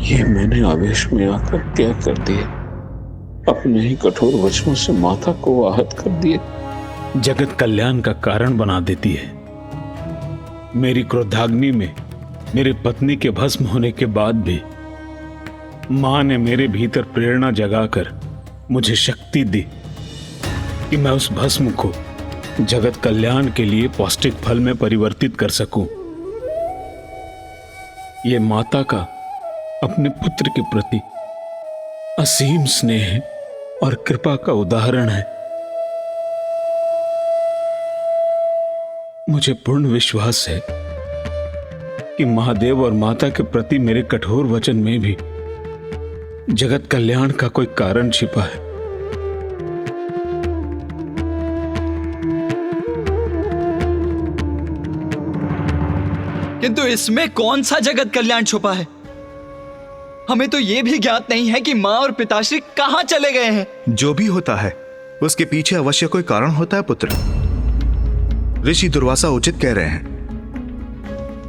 ये मैंने आवेश में आकर क्या कर दिया? अपने ही कठोर वचनों से माता को आहत कर दिए। जगत कल्याण का कारण बना देती है। मेरी क्रोधाग्नि में मेरी पत्नी के भस्म होने के बाद भी मां ने मेरे भीतर प्रेरणा जगाकर मुझे शक्ति दी कि मैं उस भस्म को जगत कल्याण के लिए पौष्टिक फल में परिवर्तित कर सकूं। यह माता का अपने पुत्र के प्रति असीम स्नेह और कृपा का उदाहरण है। मुझे पूर्ण विश्वास है कि महादेव और माता के प्रति मेरे कठोर वचन में भी जगत कल्याण का कोई कारण छिपा है। किंतु इसमें कौन सा जगत कल्याण छुपा है? हमें तो यह भी ज्ञात नहीं है कि मां और पिताश्री कहां चले गए हैं। जो भी होता है उसके पीछे अवश्य कोई कारण होता है पुत्र। ऋषि दुर्वासा उचित कह रहे हैं।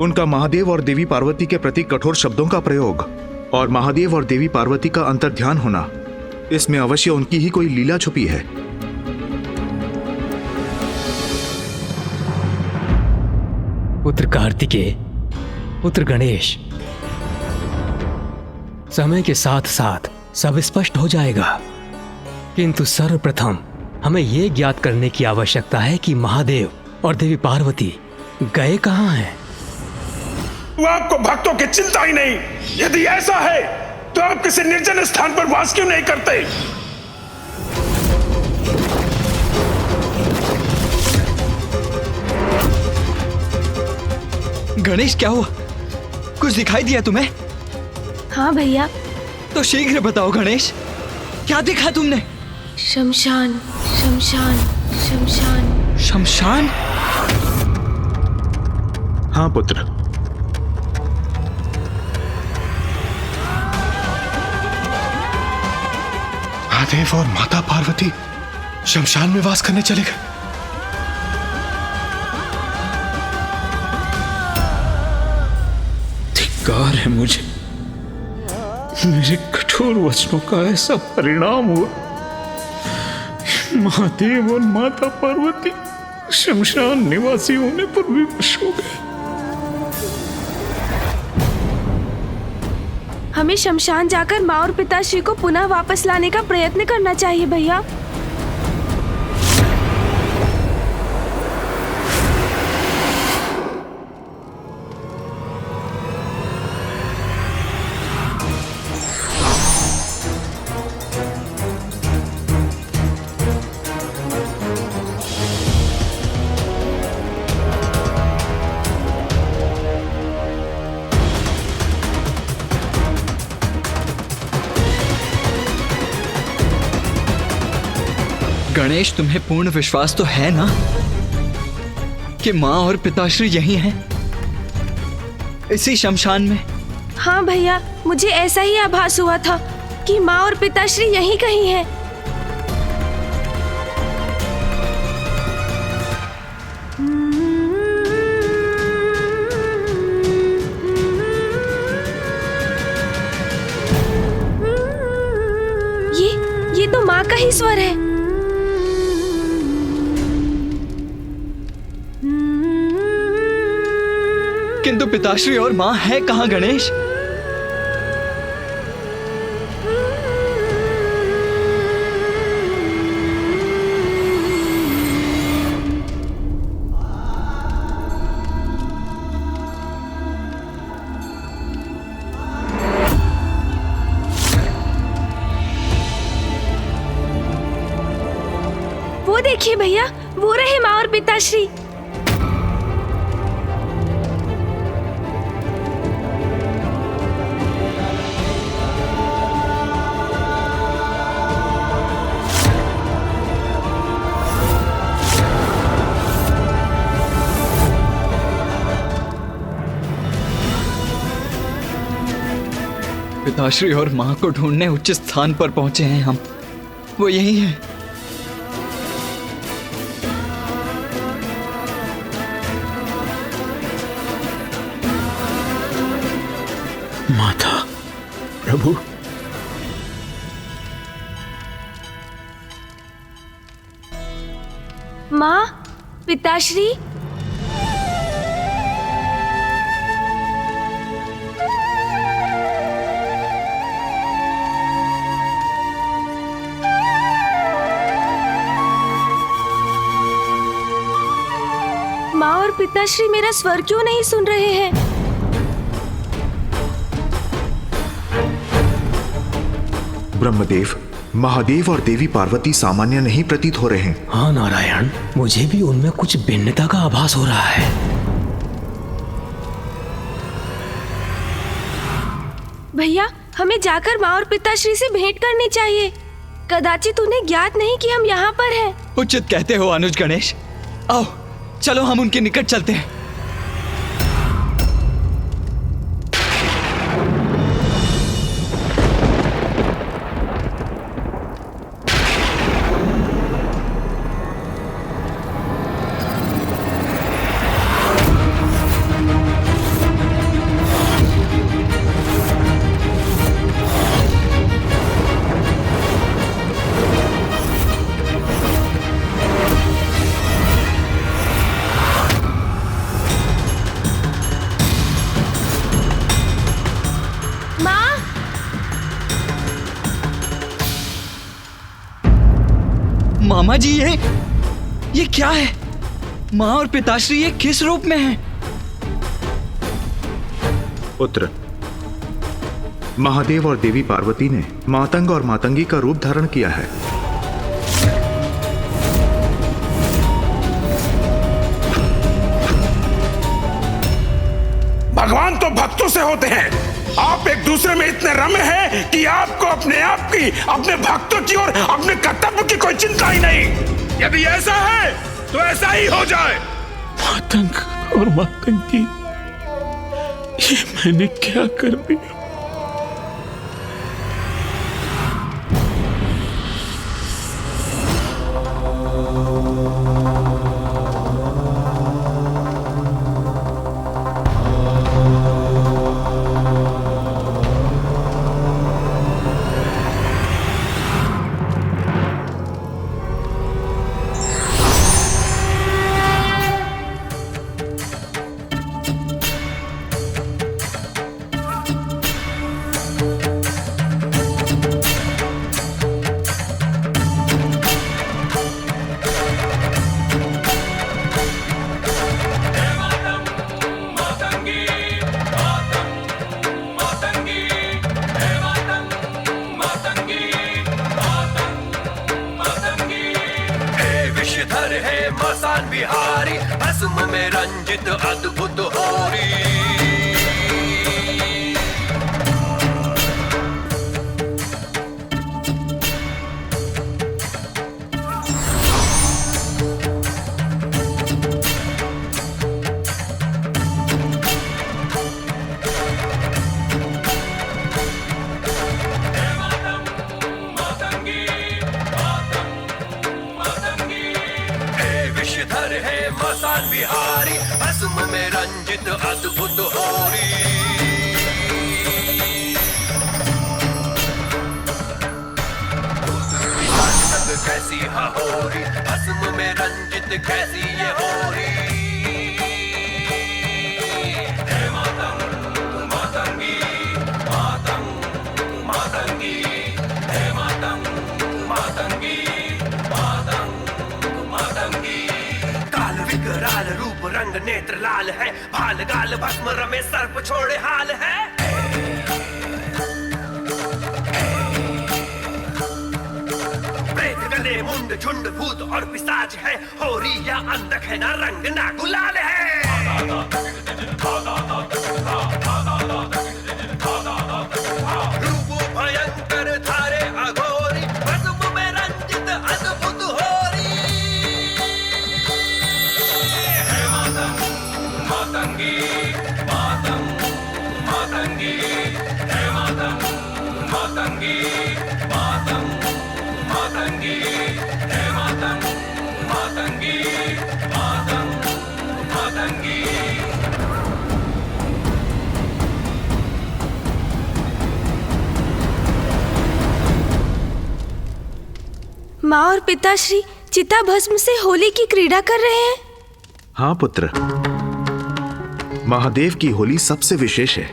उनका महादेव और देवी पार्वती के प्रति कठोर शब्दों का प्रयोग और महादेव और देवी पार्वती का अंतर्ध्यान होना, इसमें अवश्य उनकी ही कोई लीला छुपी है। पुत्र कार्तिकेय, पुत्र गणेश, समय के साथ साथ सब स्पष्ट हो जाएगा, किंतु सर्वप्रथम हमें यह ज्ञात करने की आवश्यकता है कि महादेव और देवी पार्वती गए कहां हैं। आपको भक्तों की चिंता ही नहीं। यदि ऐसा है तो आप किसी निर्जन स्थान पर वास क्यों नहीं करते? गणेश, क्या हुआ? कुछ दिखाई दिया तुम्हें? हाँ भैया। तो शीघ्र बताओ गणेश, क्या देखा तुमने? शमशान, शमशान, शमशान। शमशान? हाँ पुत्र, महादेव और माता पार्वती शमशान में वास करने चले गए। धिक्कार है मुझे, मेरे कठोर वचनों का ऐसा परिणाम हुआ। महादेव और माता पार्वती शमशान निवासी होने पर विवश हो गए। हमें शमशान जाकर माँ और पिताश्री को पुनः वापस लाने का प्रयत्न करना चाहिए भैया। गणेश, तुम्हें पूर्ण विश्वास तो है ना कि माँ और पिताश्री यही हैं, इसी शमशान में? हाँ भैया, मुझे ऐसा ही आभास हुआ था कि माँ और पिताश्री यहीं कहीं हैं। ये तो माँ का ही स्वर है। किंतु पिताश्री और माँ है कहाँ गणेश? वो देखिए भैया, वो रहे माँ और पिताश्री। पिताश्री और माँ को ढूंढने उच्च स्थान पर पहुंचे हैं हम। वो यही है। माता, प्रभु। माँ, पिताश्री। माँ और पिताश्री मेरा स्वर क्यों नहीं सुन रहे हैं? ब्रह्मदेव, महादेव और देवी पार्वती सामान्य नहीं प्रतीत हो रहे हैं। हाँ नारायण, मुझे भी उनमें कुछ भिन्नता का आभास हो रहा है। भैया, हमें जाकर माँ और पिताश्री से भेंट करनी चाहिए। कदाचित उन्हें ज्ञात नहीं कि हम यहाँ पर हैं। उचित कहते हो अनुज गणेश। आओ चलो हम उनके निकट चलते हैं। मामा जी, ये क्या है? माँ और पिताश्री ये किस रूप में हैं? पुत्र, महादेव और देवी पार्वती ने मातंग और मातंगी का रूप धारण किया है। भगवान तो भक्तों से होते हैं। आप एक दूसरे में इतने रमे हैं कि आपको अपने आप की, अपने भक्तों की और अपने कर्तव्य की कोई चिंता ही नहीं। यदि ऐसा है तो ऐसा ही हो जाए। मातंग और मातंगी, ये मैंने क्या कर दिया? बिहारी भस्म में रंजित अद्भुत होरी। बिहारी भस्म में रंजित अद्भुत होरी। कैसी होरी भस्म में रंजित कैसी ये होरी। हे मातंग मातंगी मातंग मातंगी, हे मातंग मातंगी मातंग मातंगी। काल विकराल रूप रंग नेत्र लाल है, भाल गाल भस्म रमे सर्प छोड़े हाल है। प्रेत गले मुंड झुंड भूत और पिशाच है, होरी या अंधक है ना रंग ना गुलाल है। रूप भयंकर धारे अघोरी, भस्म में रंजित अद्भुत होरी। हे मातंग मातंगी मातंग मातंगी, हे मातंग मातंगी मातंग मातंगी, हे मातंग मातंगी मातंग मातंगी। माँ और पिताश्री चिता भस्म से होली की क्रीड़ा कर रहे हैं। हाँ पुत्र, महादेव की होली सबसे विशेष है,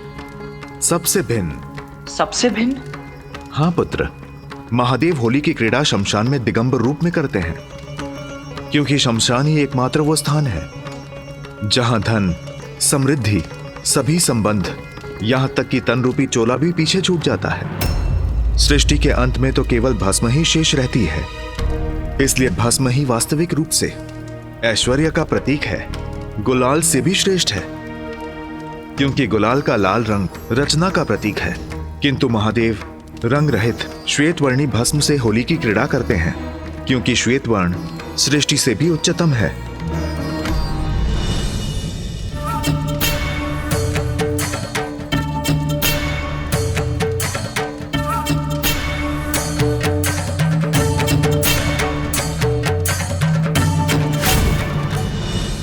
सबसे भिन्न। सबसे भिन्न? हाँ पुत्र, महादेव होली की क्रीड़ा शमशान में दिगंबर रूप में करते हैं, क्योंकि शमशान ही एकमात्र वो स्थान है जहां धन, समृद्धि, सभी संबंध, यहां तक कि तन रूपी चोला भी पीछे छूट जाता है। सृष्टि के अंत में तो केवल भस्म ही शेष रहती है, इसलिए भस्म ही वास्तविक रूप से ऐश्वर्य का प्रतीक है, गुलाल से भी श्रेष्ठ है, क्योंकि गुलाल का लाल रंग रचना का प्रतीक है। किंतु महादेव रंग रहित श्वेत वर्णी भस्म से होली की क्रीड़ा करते हैं, क्योंकि श्वेत वर्ण सृष्टि से भी उच्चतम है।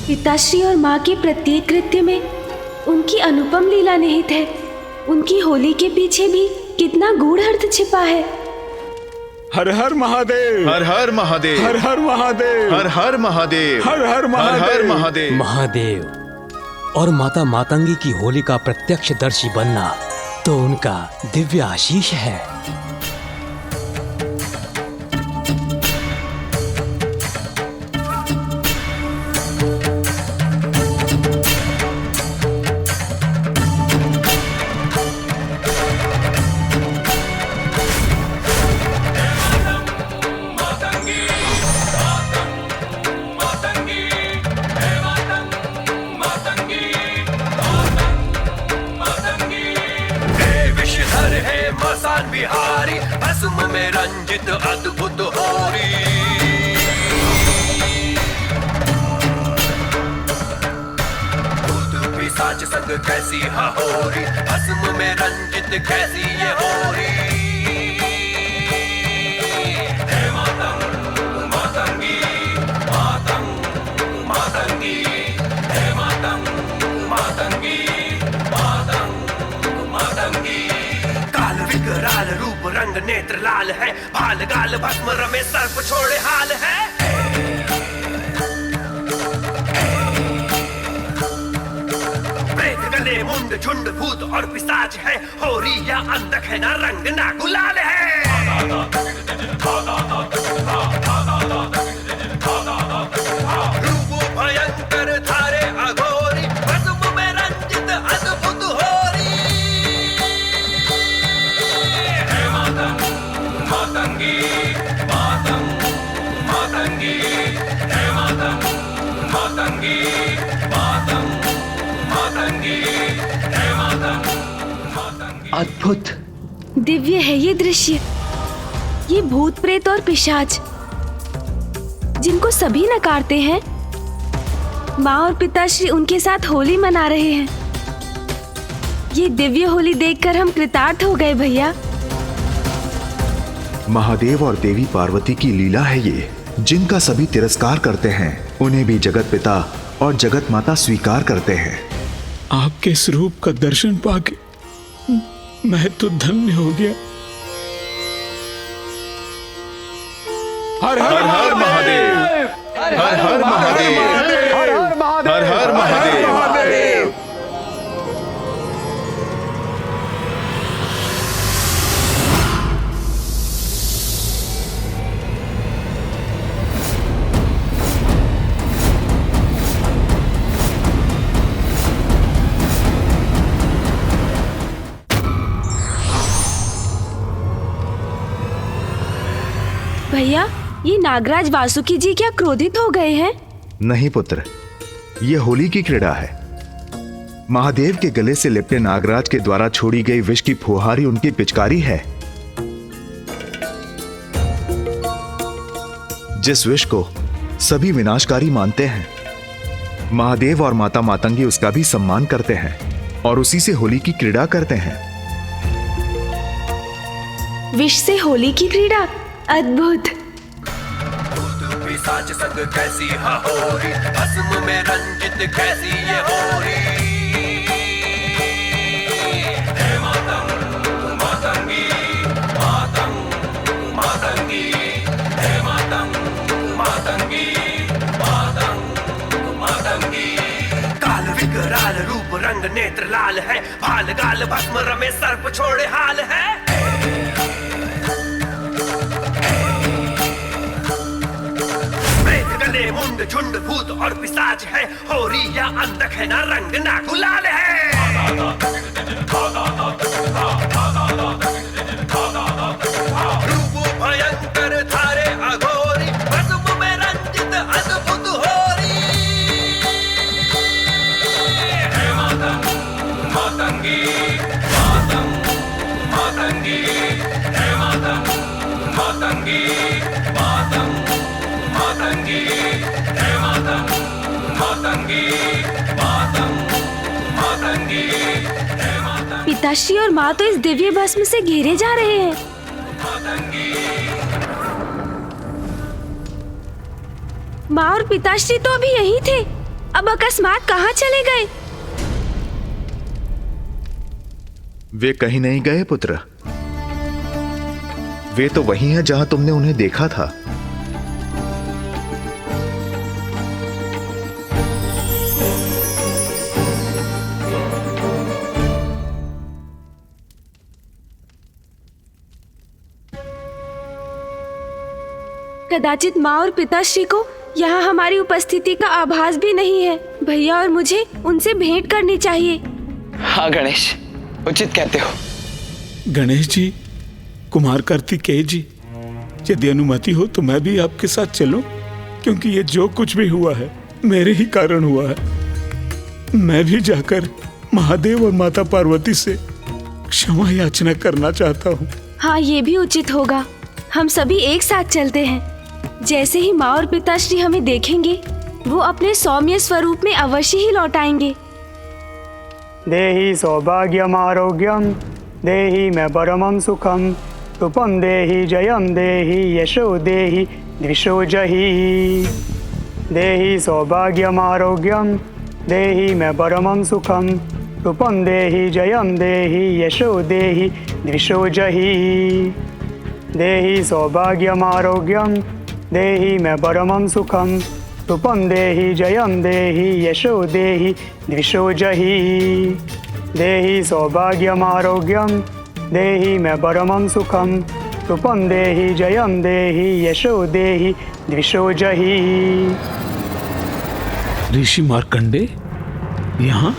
पिताश्री और माँ के प्रत्येक कृत्य में उनकी अनुपम लीला निहित है। उनकी होली के पीछे भी कितना गूढ़ अर्थ छिपा है। हर हर महादेव, हर हर महादेव, हर हर महादेव, हर हर महादेव, हर हर हर हर महादेव। महादेव। महादेव और माता मातंगी की होली का प्रत्यक्षदर्शी बनना तो उनका दिव्य आशीष है। मसान बिहारी भस्म में रंजित अद्भुत होरी। भूत पिशाच संग कैसी होरी, भस्म में रंजित कैसी ये होरी। हे मातंग मातंगी, मातंग मातंगी, हे मातंग मातंगी, मातंग मातंगी। काल विकराल रूप रंग नेत्र लाल है, भाल गाल भस्म रमे सर्प छोड़े हाल है। प्रेत गले मुंड झुंड भूत और पिशाच है, होरी या अंधक है ना रंग ना गुलाल है। रूप भयंकर धारे अघोरी, भस्म में रंजित अद्भुत होरी। मातंगी मातंग मातंगी, हे मातंग मातंगी, मातंग मातंगी, हे मातंग मातंगी। अद्भुत, दिव्य है ये दृश्य। ये भूत प्रेत और पिशाच जिनको सभी नकारते हैं, माँ और पिताश्री उनके साथ होली मना रहे हैं। ये दिव्य होली देखकर हम कृतार्थ हो गए भैया। महादेव और देवी पार्वती की लीला है ये, जिनका सभी तिरस्कार करते हैं, उन्हें भी जगत पिता और जगत माता स्वीकार करते हैं। आपके स्वरूप का दर्शन पाके मैं तो धन्य हो गया। हर हर हर महादेव, हर हर महादेव, हर हर महादेव। भैया, ये नागराज वासुकी जी क्या क्रोधित हो गए हैं? नहीं पुत्र, यह होली की क्रीड़ा है। महादेव के गले से लिपटे नागराज के द्वारा छोड़ी गई विष की फुहारी उनकी पिचकारी है। जिस विष को सभी विनाशकारी मानते हैं, महादेव और माता मातंगी उसका भी सम्मान करते हैं और उसी से होली की क्रीड़ा करते हैं। विष से होली की क्रीड़ा, अद्भुत। पिशाच संग कैसी होरी, भस्म में रंजित कैसी ये होरी। हे मातंग मातंगी, मातंग मातंगी, हे मातंग नेत्र लाल है, भाल गाल भस्म रमे सर्प छोड़े हाल है। प्रेत गले मुंड झुंड भूत और पिशाच है, होरी या अंधक है ना रंग ना गुलाल है। रूप भयंकर धारे अघोरी, भस्म में रंजित अद्भुत होरी। हे मातंग मातंगी मातंग मातंगी, हे मातंग मातंगी मातंग मातंगी, हे मातंग मातंगी मातंग मातंगी, हे मातंग। पिताश्री और माँ तो इस दिव्य भस्म से घेरे जा रहे हैं। माँ और पिताश्री तो अभी यही थे, अब अकस्मात कहाँ चले गए? वे कहीं नहीं गए पुत्र, वे तो वही हैं जहां तुमने उन्हें देखा था। कदाचित माँ और पिताश्री को यहाँ हमारी उपस्थिति का आभास भी नहीं है। भैया और मुझे उनसे भेंट करनी चाहिए। हाँ गणेश, उचित कहते हो। गणेश जी, कुमार कार्तिकेय जी, यदि अनुमति हो तो मैं भी आपके साथ चलूं, क्योंकि ये जो कुछ भी हुआ है मेरे ही कारण हुआ है। मैं भी जाकर महादेव और माता पार्वती से क्षमा याचना करना चाहता हूँ। हाँ, ये भी उचित होगा। हम सभी एक साथ चलते हैं। जैसे ही माँ और पिताश्री हमें देखेंगे, वो अपने सौम्य स्वरूप में अवश्य ही लौट आएंगे। देहि सौभाग्यम आरोग्यम, देहि मे परमं सुखम, तुपम देहि जयम देहि यशो देहि द्विषो जहि। देहि सौभाग्यम आरोग्यम, देहि मे परमं सुखम, तुपम देहि जयम देहि यशो देहि द्विषो जहि। देहि सौभाग्यम आरोग्यम, देहि मे परमं सुखम, तुपम देहि जयम देहि यशो देहि द्विषो जहि। देहि सौभाग्यम आरोग्यम, देहि मे परमं सुखम, तुपम देहि जयम देहि यशो देहि द्विषो जहि। ऋषि मार्कंडे यहाँ?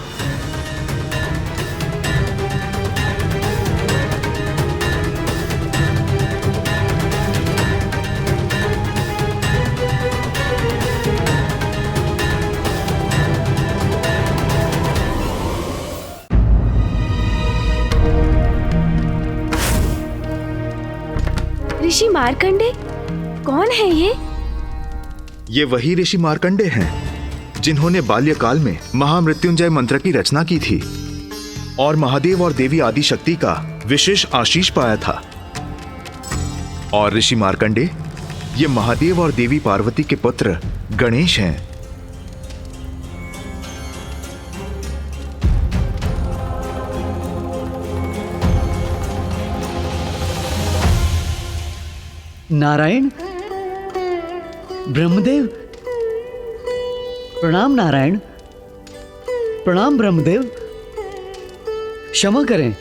ऋषि मार्कंडे कौन है ये? ये वही ऋषि मार्कंडे हैं जिन्होंने बाल्यकाल में महामृत्युंजय मंत्र की रचना की थी और महादेव और देवी आदि शक्ति का विशेष आशीष पाया था। और ऋषि मार्कंडे ये महादेव और देवी पार्वती के पुत्र गणेश हैं। नारायण, ब्रह्मदेव, प्रणाम नारायण, प्रणाम ब्रह्मदेव। क्षमा करें,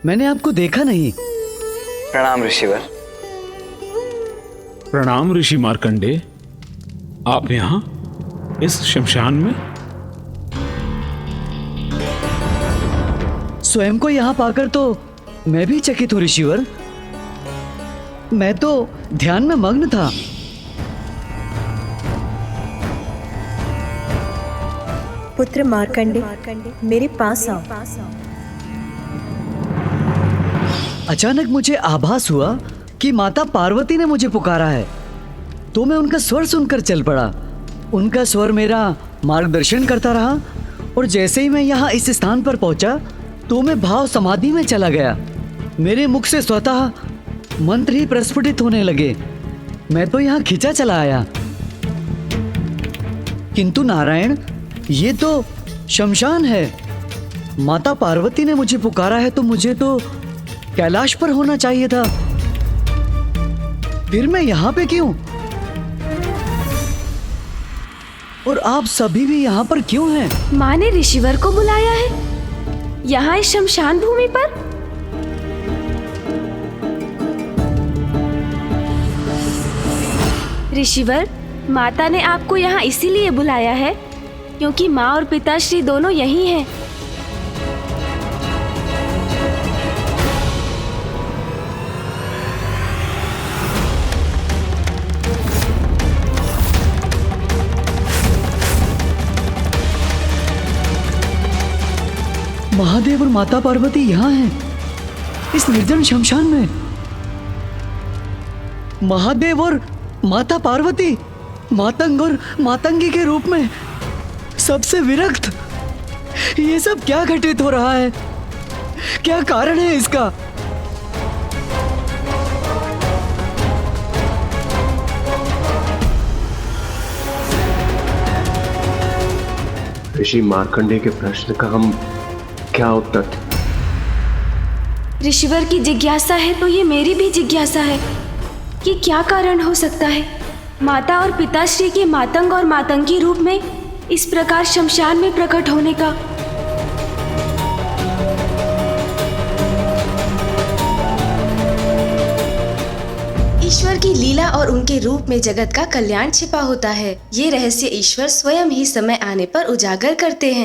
मैंने आपको देखा नहीं। प्रणाम ऋषिवर। प्रणाम ऋषि मार्कंडे, आप यहाँ इस शमशान में? स्वयं को यहाँ पाकर तो मैं भी चकित हूँ ऋषिवर। मैं तो ध्यान में मग्न था। पुत्र मार्कंडे, मेरे पास आओ। अचानक मुझे आभास हुआ कि माता पार्वती ने मुझे पुकारा है, तो मैं उनका स्वर सुनकर चल पड़ा। उनका स्वर मेरा मार्गदर्शन करता रहा और जैसे ही मैं यहाँ इस स्थान पर पहुंचा तो मैं भाव समाधि में चला गया। मेरे मुख से स्वतः मंत्र ही प्रस्फुटित होने लगे। मैं तो यहाँ खिंचा चला आया। किंतु नारायण, ये तो शमशान है। माता पार्वती ने मुझे पुकारा है तो मुझे तो कैलाश पर होना चाहिए था। फिर मैं यहाँ पे क्यों? और आप सभी भी यहाँ पर क्यों हैं? माँ ने ऋषिवर को बुलाया है। यहाँ इस शमशान भूमि पर? ऋषिवर, माता ने आपको यहाँ इसीलिए बुलाया है क्योंकि माँ और पिताश्री दोनों यही हैं। महादेव और माता पार्वती यहाँ हैं, इस निर्जन शमशान में। महादेव और माता पार्वती मातंग और मातंगी के रूप में, सबसे विरक्त। ये सब क्या घटित हो रहा है? क्या कारण है इसका? ऋषि मार्कंडेय के प्रश्न का हम क्या उत्तर? ऋषिवर की जिज्ञासा है तो ये मेरी भी जिज्ञासा है कि क्या कारण हो सकता है माता और पिताश्री के मातंग और मातंगी रूप में इस प्रकार शमशान में प्रकट होने का। ईश्वर की लीला और उनके रूप में जगत का कल्याण छिपा होता है। ये रहस्य ईश्वर स्वयं ही समय आने पर उजागर करते हैं।